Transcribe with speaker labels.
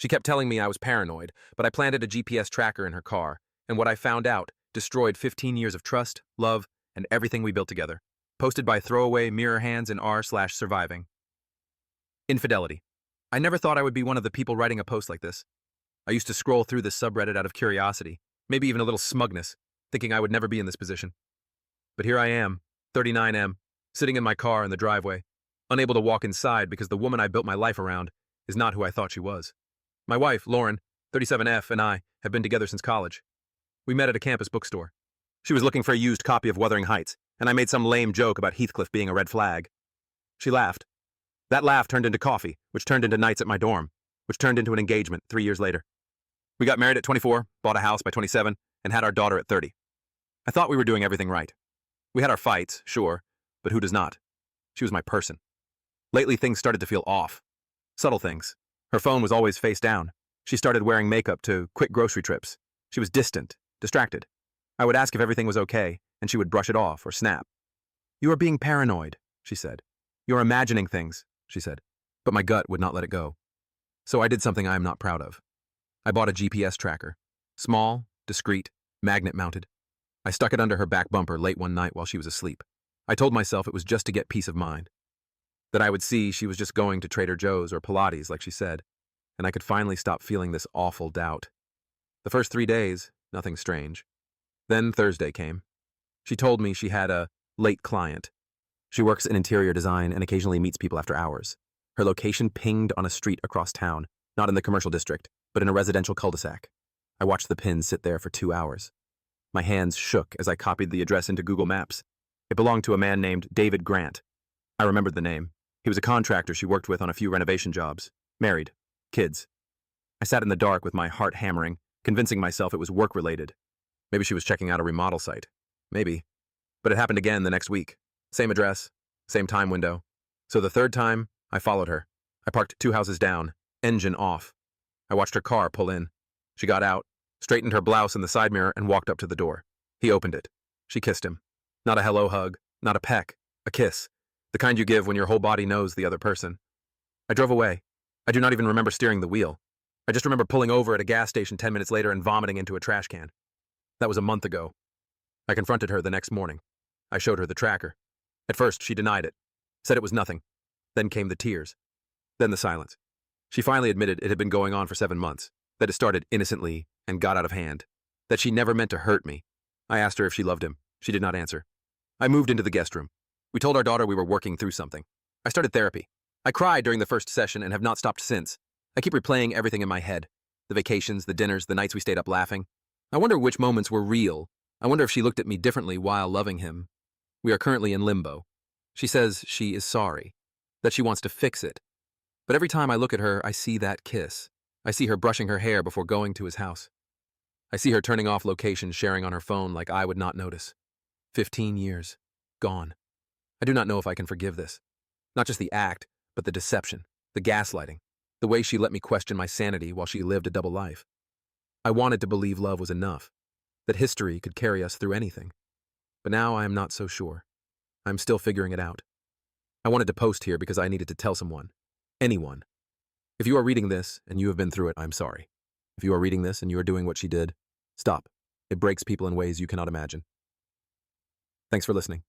Speaker 1: She kept telling me I was paranoid, but I planted a GPS tracker in her car, and what I found out destroyed 15 years of trust, love, and everything we built together. Posted by Throwaway Mirror Hands in r/surviving. Infidelity. I never thought I would be one of the people writing a post like this. I used to scroll through this subreddit out of curiosity, maybe even a little smugness, thinking I would never be in this position. But here I am, 39M, sitting in my car in the driveway, unable to walk inside because the woman I built my life around is not who I thought she was. My wife, Lauren, 37F, and I have been together since college. We met at a campus bookstore. She was looking for a used copy of Wuthering Heights, and I made some lame joke about Heathcliff being a red flag. She laughed. That laugh turned into coffee, which turned into nights at my dorm, which turned into an engagement 3 years later. We got married at 24, bought a house by 27, and had our daughter at 30. I thought we were doing everything right. We had our fights, sure, but who does not? She was my person. Lately, things started to feel off. Subtle things. Her phone was always face down. She started wearing makeup to quick grocery trips. She was distant, distracted. I would ask if everything was okay, and she would brush it off or snap. "You are being paranoid," she said. "You're imagining things," she said. But my gut would not let it go. So I did something I am not proud of. I bought a GPS tracker. Small, discreet, magnet-mounted. I stuck it under her back bumper late one night while she was asleep. I told myself it was just to get peace of mind. That I would see she was just going to Trader Joe's or Pilates, like she said, and I could finally stop feeling this awful doubt. The first 3 days, nothing strange. Then Thursday came. She told me she had a late client. She works in interior design and occasionally meets people after hours. Her location pinged on a street across town, not in the commercial district, but in a residential cul-de-sac. I watched the pin sit there for 2 hours. My hands shook as I copied the address into Google Maps. It belonged to a man named David Grant. I remembered the name. He was a contractor she worked with on a few renovation jobs. Married. Kids. I sat in the dark with my heart hammering, convincing myself it was work-related. Maybe she was checking out a remodel site. Maybe. But it happened again the next week. Same address, same time window. So the third time, I followed her. I parked 2 houses down, engine off. I watched her car pull in. She got out, straightened her blouse in the side mirror, and walked up to the door. He opened it. She kissed him. Not a hello hug, not a peck, a kiss. The kind you give when your whole body knows the other person. I drove away. I do not even remember steering the wheel. I just remember pulling over at a gas station 10 minutes later and vomiting into a trash can. That was a month ago. I confronted her the next morning. I showed her the tracker. At first, she denied it, said it was nothing. Then came the tears. Then the silence. She finally admitted it had been going on for 7 months, that it started innocently and got out of hand, that she never meant to hurt me. I asked her if she loved him. She did not answer. I moved into the guest room. We told our daughter we were working through something. I started therapy. I cried during the first session and have not stopped since. I keep replaying everything in my head. The vacations, the dinners, the nights we stayed up laughing. I wonder which moments were real. I wonder if she looked at me differently while loving him. We are currently in limbo. She says she is sorry, that she wants to fix it. But every time I look at her, I see that kiss. I see her brushing her hair before going to his house. I see her turning off location, sharing on her phone like I would not notice. 15 years. Gone. I do not know if I can forgive this. Not just the act, but the deception, the gaslighting, the way she let me question my sanity while she lived a double life. I wanted to believe love was enough, that history could carry us through anything. But now I am not so sure. I'm still figuring it out. I wanted to post here because I needed to tell someone. Anyone. If you are reading this and you have been through it, I'm sorry. If you are reading this and you are doing what she did, stop. It breaks people in ways you cannot imagine. Thanks for listening.